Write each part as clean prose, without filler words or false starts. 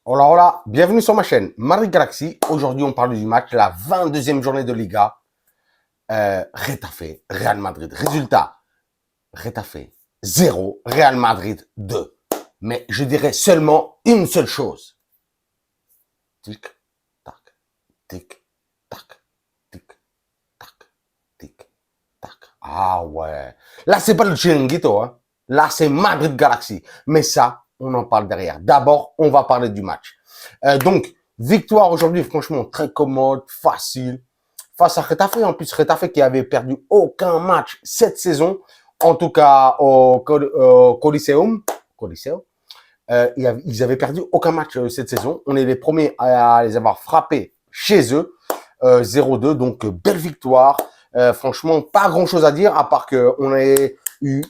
Hola, hola, bienvenue sur ma chaîne Madrid Galaxy. Aujourd'hui, on parle du match, la 22e journée de Liga. Getafe, Real Madrid. Résultat, Getafe 0, Real Madrid 2. Mais je dirais seulement une seule chose. Tic, tac, tic, tac, tic, tac, tic, tac. Ah ouais. Là, c'est pas le Chiringuito, hein. Là, c'est Madrid Galaxy. Mais ça, on en parle derrière. D'abord, on va parler du match. Donc, victoire aujourd'hui, franchement, très commode, facile, face à Retafe. En plus, Retafe qui avait perdu aucun match cette saison, en tout cas au Coliseum. Coliseum. Ils avaient perdu aucun match cette saison. On est les premiers à les avoir frappés chez eux. 0-2, donc belle victoire. Franchement, pas grand-chose à dire, à part qu'on a eu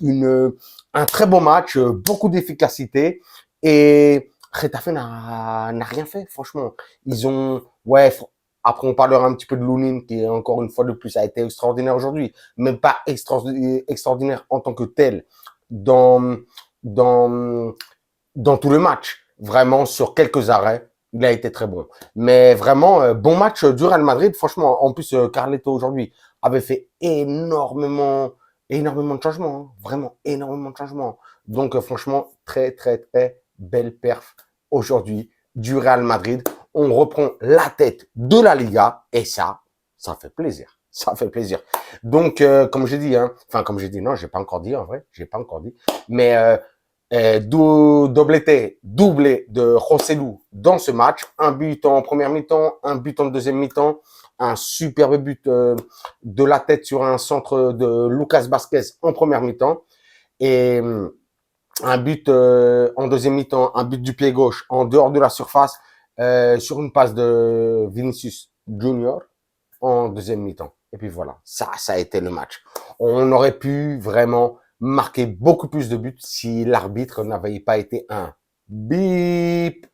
un très bon match, beaucoup d'efficacité. Et Retafe n'a rien fait, franchement. Ils ont... Ouais, après, on parlera un petit peu de Lunin, qui, encore une fois de plus, a été extraordinaire aujourd'hui. Mais pas extraordinaire en tant que tel dans, dans, dans tout le match. Vraiment, sur quelques arrêts, il a été très bon. Mais vraiment, bon match du Real Madrid. Franchement, en plus, Carleto aujourd'hui avait fait énormément de changements. Hein. Vraiment, énormément de changements. Donc, franchement, très, très, très belle perf aujourd'hui du Real Madrid. On reprend la tête de la Liga et ça fait plaisir. Ça fait plaisir. Donc, comme j'ai dit, hein, enfin, comme j'ai dit, non, j'ai pas encore dit, en vrai, j'ai pas encore dit, mais doublé de Joselu dans ce match. Un but en première mi-temps, un but en deuxième mi-temps, un superbe but de la tête sur un centre de Lucas Vázquez en première mi-temps. Et un but en deuxième mi-temps, un but du pied gauche en dehors de la surface sur une passe de Vinicius Junior en deuxième mi-temps. Et puis voilà, ça a été le match. On aurait pu vraiment marquer beaucoup plus de buts si l'arbitre n'avait pas été un bip.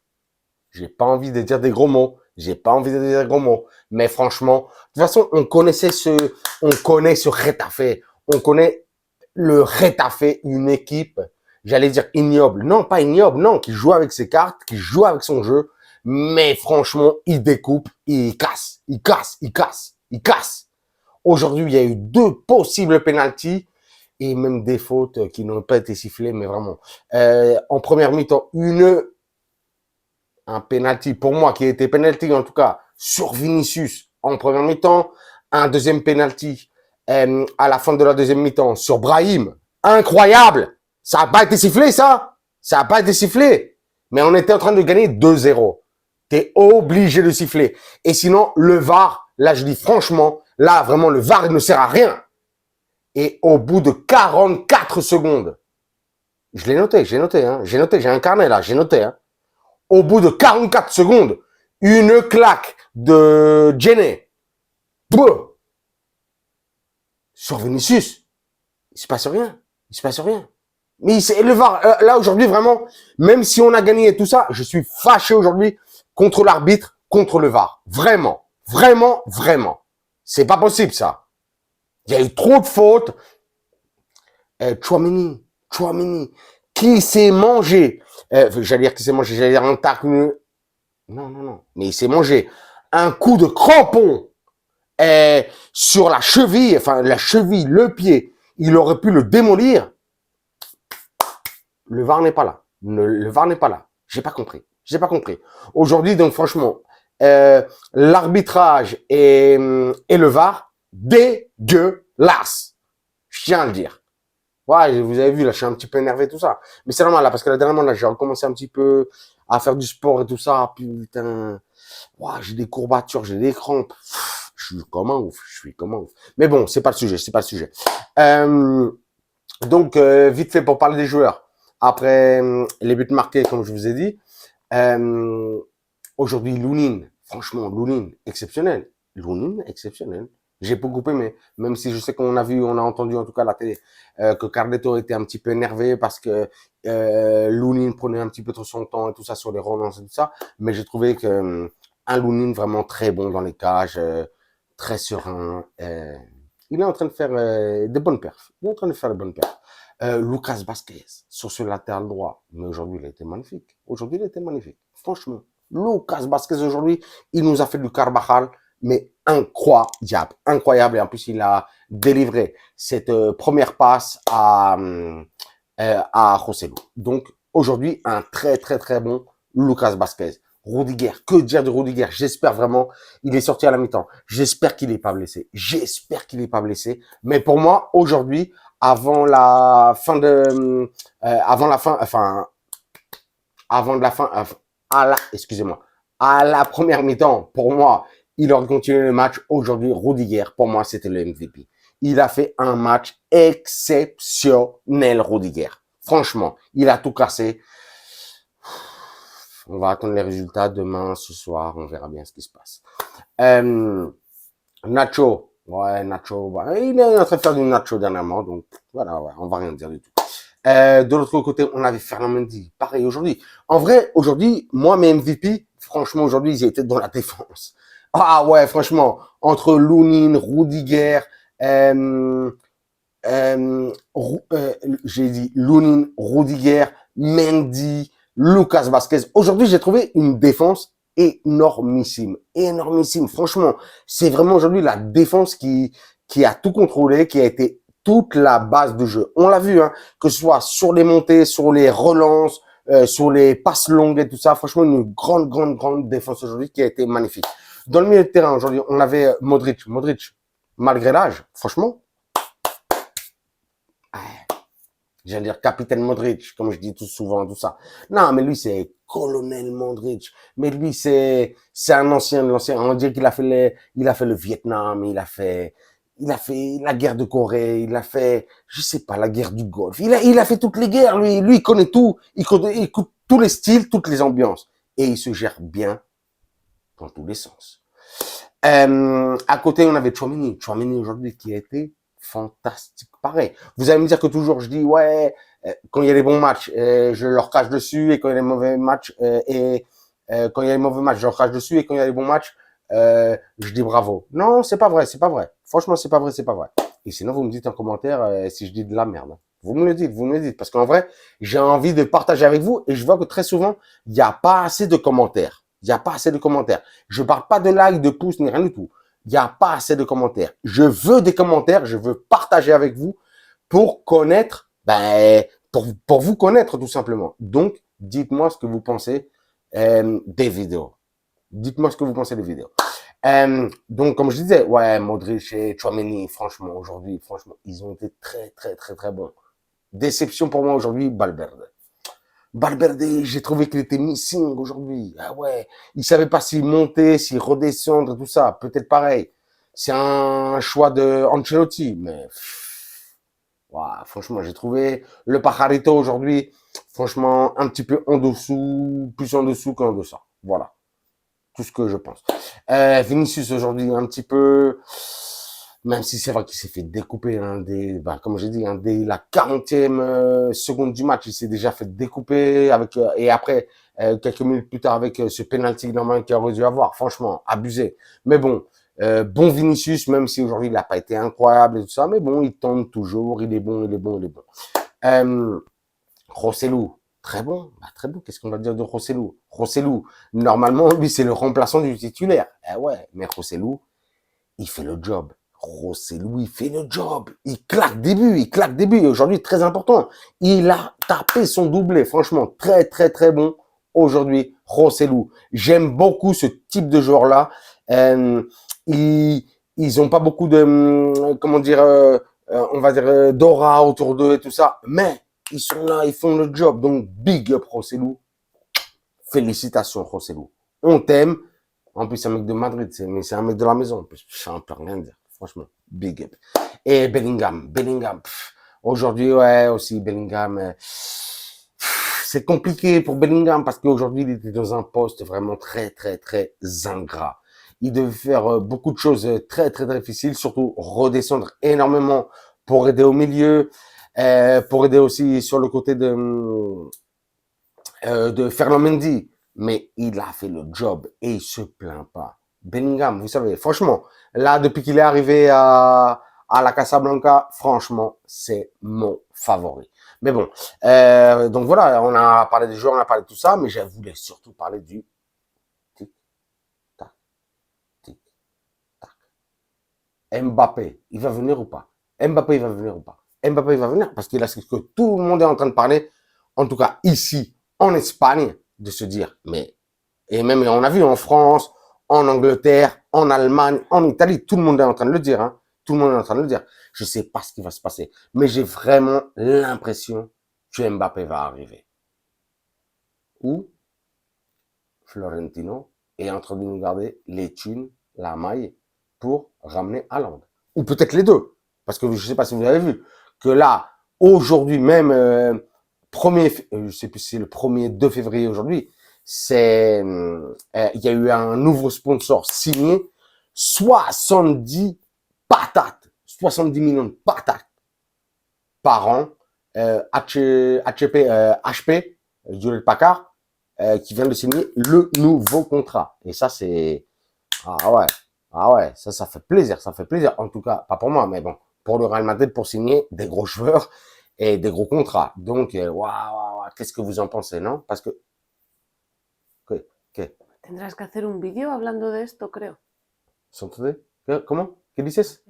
J'ai pas envie de dire des gros mots. J'ai pas envie de dire des gros mots. Mais franchement, de toute façon, on connaît ce Retafe. On connaît le Retafe, une équipe, j'allais dire ignoble. Non, pas ignoble, non, qui joue avec ses cartes, qui joue avec son jeu. Mais franchement, il découpe, il casse, il casse, il casse, il casse. Aujourd'hui, il y a eu 2 possibles pénaltys et même des fautes qui n'ont pas été sifflées, mais vraiment. En première mi-temps, un penalty pour moi qui a été penalty en tout cas sur Vinicius en première mi-temps, un deuxième penalty à la fin de la deuxième mi-temps sur Brahim, incroyable, ça n'a pas été sifflé ça n'a pas été sifflé, mais on était en train de gagner 2-0, t'es obligé de siffler, et sinon le VAR, là je dis franchement, là vraiment le VAR il ne sert à rien, et au bout de 44 secondes, je l'ai noté, hein, j'ai un carnet là, j'ai noté, hein, au bout de 44 secondes, une claque de Jenny sur Vinicius. Il se passe rien. Il se passe rien. Mais c'est le VAR. Là, aujourd'hui, vraiment, même si on a gagné et tout ça, je suis fâché aujourd'hui contre l'arbitre, contre le VAR. Vraiment. Vraiment, vraiment. C'est pas possible, ça. Il y a eu trop de fautes. Chouameni, qui s'est mangé, j'allais dire qui s'est mangé, j'allais dire un tacle. Non. Mais il s'est mangé un coup de crampon sur la cheville, enfin la cheville, le pied. Il aurait pu le démolir. Le VAR n'est pas là. Le VAR n'est pas là. J'ai pas compris. Aujourd'hui, donc franchement, l'arbitrage et le VAR, dégueulasse. Je tiens à le dire. Ouais, vous avez vu, là, je suis un petit peu énervé, tout ça. Mais c'est normal, là, parce que là, dernièrement, là, j'ai recommencé un petit peu à faire du sport et tout ça. Putain, ouais, j'ai des courbatures, j'ai des crampes. Je suis comme un ouf, Mais bon, c'est pas le sujet. Donc, vite fait pour parler des joueurs. Après les buts marqués, comme je vous ai dit. Euh, Aujourd'hui, Lunin, franchement, Lunin, exceptionnel. J'ai beaucoup aimé, même si je sais qu'on a vu, on a entendu en tout cas à la télé, que Carleto était un petit peu énervé parce que Lunin prenait un petit peu trop son temps et tout ça sur les relances et tout ça. Mais j'ai trouvé que un Lunin vraiment très bon dans les cages, très serein. Il est en train de faire des bonnes perfs. Lucas Vasquez, sur ce latéral droit. Mais aujourd'hui, il a été magnifique. Aujourd'hui, il a été magnifique. Franchement. Lucas Vasquez, aujourd'hui, il nous a fait du Carvajal, mais incroyable. Incroyable. Et en plus, il a délivré cette première passe à José Lu. Donc, aujourd'hui, un très, très, très bon Lucas Vasquez. Rudiger, que dire de Rudiger? J'espère vraiment, il est sorti à la mi-temps. J'espère qu'il n'est pas blessé. J'espère qu'il n'est pas blessé. Mais pour moi, aujourd'hui, avant la fin de, excusez-moi, à la première mi-temps, pour moi, il aurait continué le match. Aujourd'hui, Rudiger, pour moi, c'était le MVP. Il a fait un match exceptionnel, Rudiger. Franchement, il a tout cassé. On va attendre les résultats demain, ce soir, on verra bien ce qui se passe. Nacho, Nacho, il est en train de faire du Nacho dernièrement, donc voilà, on va rien dire du tout. De l'autre côté, on avait Ferland Mendy, pareil aujourd'hui. En vrai, aujourd'hui, moi, mes MVP, franchement, aujourd'hui, ils étaient dans la défense. Ah ouais, franchement, entre Lunin, Rudiger, j'ai dit Lunin, Rudiger, Mendy, Lucas Vasquez. Aujourd'hui, j'ai trouvé une défense énormissime. Énormissime. Franchement, c'est vraiment aujourd'hui la défense qui a tout contrôlé, qui a été toute la base du jeu. On l'a vu, hein, que ce soit sur les montées, sur les relances, sur les passes longues et tout ça. Franchement, une grande défense aujourd'hui qui a été magnifique. Dans le milieu de terrain, aujourd'hui, on avait Modric. Modric, malgré l'âge, franchement, j'allais dire capitaine Modric, comme je dis tout souvent, tout ça. Non, mais lui, c'est colonel Modric. Mais lui, c'est un ancien de l'ancien. On dirait qu'il a fait le Vietnam, il a fait la guerre de Corée, il a fait, je sais pas, la guerre du Golfe. Il a fait toutes les guerres, lui. Lui, il connaît tout. Il écoute tous les styles, toutes les ambiances. Et il se gère bien dans tous les sens. À côté, on avait Tchouaméni. Tchouaméni, aujourd'hui, qui a été fantastique. Pareil. Vous allez me dire que toujours, je dis, ouais, quand il y a les bons matchs, je leur crache dessus, et quand il y a les mauvais matchs, quand il y a les mauvais matchs, je leur crache dessus, et quand il y a les bons matchs, je dis bravo. Non, c'est pas vrai, c'est pas vrai. Franchement, c'est pas vrai, c'est pas vrai. Et sinon, vous me dites en commentaire si je dis de la merde. Vous me le dites, parce qu'en vrai, j'ai envie de partager avec vous, et je vois que très souvent, il n'y a pas assez de commentaires. Il n'y a pas assez de commentaires. Je parle pas de likes, de pouces, ni rien du tout. Il n'y a pas assez de commentaires. Je veux des commentaires, je veux partager avec vous pour connaître, pour vous connaître tout simplement. Donc, dites-moi ce que vous pensez des vidéos. Dites-moi ce que vous pensez des vidéos. Donc, comme je disais, ouais, Modric et Tchouaméni, franchement, aujourd'hui, franchement, ils ont été très bons. Déception pour moi aujourd'hui, Valverde. Valverde, j'ai trouvé qu'il était missing aujourd'hui. Ah ouais, il savait pas s'il montait, s'il redescendre, tout ça. Peut-être pareil. C'est un choix de Ancelotti, mais franchement, j'ai trouvé le Pajarito aujourd'hui, franchement, un petit peu en dessous, plus en dessous qu'en deçà. Voilà, tout ce que je pense. Vinicius aujourd'hui, un petit peu, même si c'est vrai qu'il s'est fait découper, comme j'ai dit, dès la 40e seconde du match, il s'est déjà fait découper et après, quelques minutes plus tard, avec ce penalty normal qu'il aurait dû avoir. Franchement, abusé. Mais bon, bon Vinicius, même si aujourd'hui il n'a pas été incroyable et tout ça, mais bon, il tombe toujours, il est bon. José Lu, très bon. Qu'est-ce qu'on va dire de José Lu? José Lu, normalement, lui, c'est le remplaçant du titulaire. Ouais, mais José Lu, il fait le job. José Lu, il fait le job. Il claque début. Et aujourd'hui, très important. Il a tapé son doublé. Franchement, très bon. Aujourd'hui, José Lu. J'aime beaucoup ce type de joueur-là. Ils ont pas beaucoup de, comment dire, on va dire, d'aura autour d'eux et tout ça. Mais, ils sont là, ils font le job. Donc, big up, José Lu. Félicitations, José Lu. On t'aime. En plus, c'est un mec de Madrid, mais c'est un mec de la maison. Je ne peux rien dire. Franchement, big up. Et Bellingham. Aujourd'hui, ouais, aussi, Bellingham. C'est compliqué pour Bellingham parce qu'aujourd'hui, il était dans un poste vraiment très ingrat. Il devait faire beaucoup de choses très difficiles, surtout redescendre énormément pour aider au milieu, pour aider aussi sur le côté de Ferland Mendy. Mais il a fait le job et il se plaint pas. Bellingham, vous savez, franchement, là, depuis qu'il est arrivé à à la Casablanca, franchement, c'est mon favori. Mais bon, donc voilà, on a parlé des joueurs, on a parlé de tout ça, mais je voulais surtout parler du tic-tac, tic-tac. Mbappé, il va venir ou pas? Mbappé, il va venir ou pas? Mbappé, il va venir parce qu'il a ce que tout le monde est en train de parler, en tout cas ici, en Espagne, de se dire, mais, et même on a vu en France, en Angleterre, en Allemagne, en Italie, tout le monde est en train de le dire, hein. Tout le monde est en train de le dire. Je sais pas ce qui va se passer, mais j'ai vraiment l'impression que Mbappé va arriver. Ou Florentino est en train de nous garder les thunes, la maille, pour ramener Haaland. Ou peut-être les deux. Parce que je sais pas si vous avez vu, que là, aujourd'hui même, je sais plus si c'est le 1er 2 février aujourd'hui, c'est, il y a eu un nouveau sponsor signé, 70 patates, 70 millions de patates par an, HP, Hewlett Packard, qui vient de signer le nouveau contrat. Et ça, c'est, ah ouais, ça fait plaisir, ça fait plaisir. En tout cas, pas pour moi, mais bon, pour le Real Madrid, pour signer des gros joueurs et des gros contrats. Donc, qu'est-ce que vous en pensez, non? Parce que, ¿qué? Tendrás que hacer un vídeo hablando de esto, creo. ¿S'entendez? ¿Cómo? ¿Qué dices?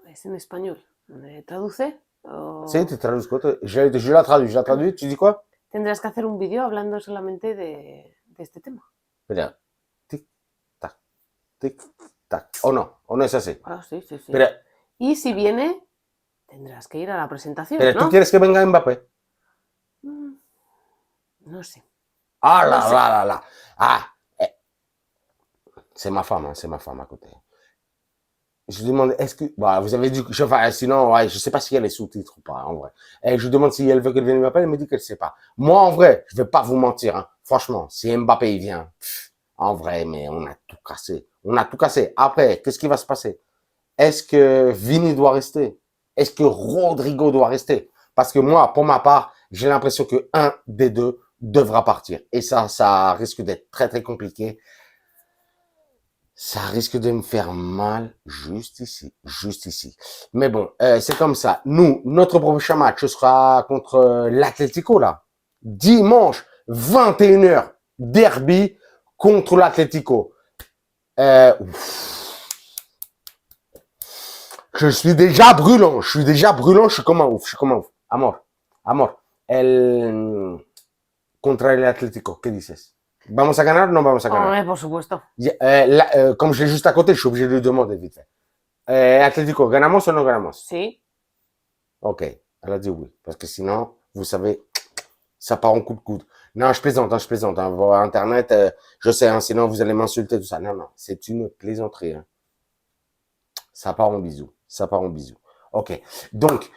Es en español. ¿Me traduce? O... Sí, te traduzco. Je la traduis. Tu dis quoi? Tendrás que hacer un vídeo hablando solamente de este tema. Mira, tic-tac, tic-tac. ¿O no? ¿O no es así? Ah, sí, sí, sí. Pero, y si viene, tendrás que ir a la presentación, pero ¿no? ¿tú quieres que venga Mbappé? No sé. Ah No là sé. là là là. Ah, c'est ma femme à côté. Je demande, est-ce que, bah, vous avez dit, enfin, sinon, ouais, je sais pas si elle est sous-titre ou pas, en vrai. Et je demande si elle veut qu'elle vienne m'appeler, elle me dit qu'elle sait pas. Moi, en vrai, je vais pas vous mentir, hein. Franchement, si Mbappé, il vient, en vrai, mais on a tout cassé. On a tout cassé. Après, qu'est-ce qui va se passer? Est-ce que Vini doit rester? Est-ce que Rodrigo doit rester? Parce que moi, pour ma part, j'ai l'impression que un des deux devra partir. Et ça risque d'être très, très compliqué. Ça risque de me faire mal juste ici. Mais bon, c'est comme ça. Nous, notre prochain match sera contre l'Atlético, là. Dimanche, 21h, derby contre l'Atlético. Je suis déjà brûlant. Je suis comme un ouf. Amor. Contra el Atlético, ¿qué dices? ¿Vamos a ganar o no vamos a ganar? Hombre, por supuesto. Comme je l'ai juste à côté, je suis obligé de lui demander vite fait. Atlético, ganamos o no ganamos? Sí. Ok, elle a dit oui. Parce que sinon, vous savez, ça part en coup de coude. Non, je plaisante. Internet, je sais, hein, sinon vous allez m'insulter, tout ça. Non, c'est une plaisanterie. Hein. Ça part en bisous. Ok, donc,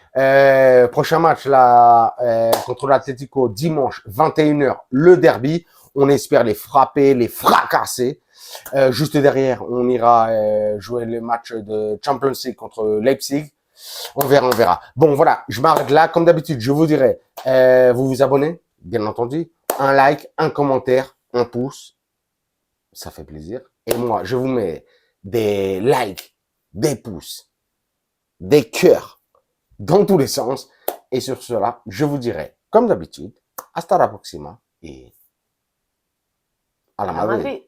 prochain match là, contre l'Atlético, dimanche, 21h, le derby. On espère les frapper, les fracasser. Juste derrière, on ira jouer le match de Champions League contre Leipzig. On verra. Bon, voilà, je m'arrête là. Comme d'habitude, je vous dirai, vous vous abonnez, bien entendu. Un like, un commentaire, un pouce. Ça fait plaisir. Et moi, je vous mets des likes, des pouces, des cœurs dans tous les sens. Et sur cela, je vous dirai, comme d'habitude, hasta la próxima et à la Madrid.